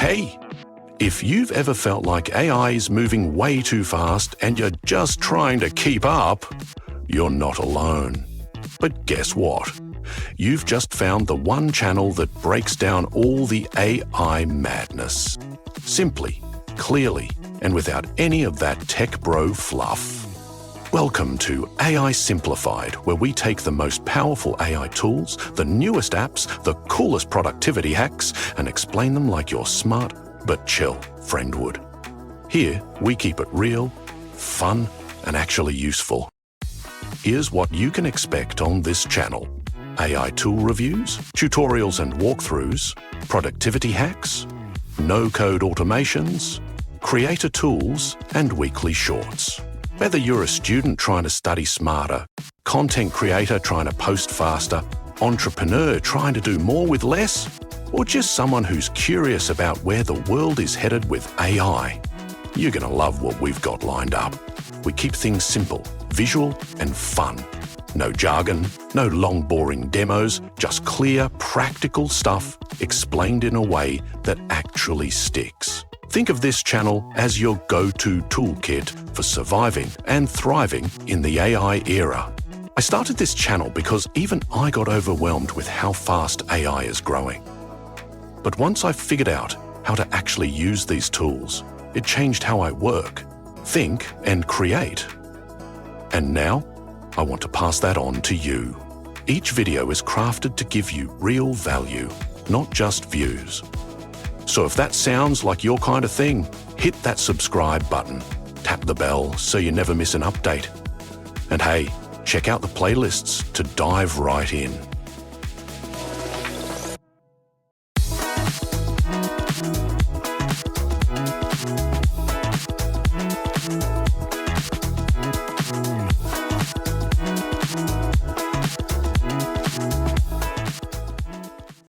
Hey, if you've ever felt like AI is moving way too fast and you're just trying to keep up, you're not alone. But guess what? You've just found the one channel that breaks down all the AI madness. Simply, clearly, and without any of that tech bro fluff. Welcome to AI Simplified, where we take the most powerful AI tools, the newest apps, the coolest productivity hacks, and explain them like your smart but chill friend would. Here, we keep it real, fun, and actually useful. Here's what you can expect on this channel: AI tool reviews, tutorials and walkthroughs, productivity hacks, no-code automations, creator tools, and weekly shorts. Whether you're a student trying to study smarter, content creator trying to post faster, entrepreneur trying to do more with less, or just someone who's curious about where the world is headed with AI, you're going to love what we've got lined up. We keep things simple, visual, and fun. No jargon, no long boring demos, just clear, practical stuff explained in a way that actually sticks. Think of this channel as your go-to toolkit for surviving and thriving in the AI era. I started this channel because even I got overwhelmed with how fast AI is growing. But once I figured out how to actually use these tools, it changed how I work, think, and create. And now, I want to pass that on to you. Each video is crafted to give you real value, not just views. So if that sounds like your kind of thing, hit that subscribe button, tap the bell so you never miss an update. And hey, check out the playlists to dive right in.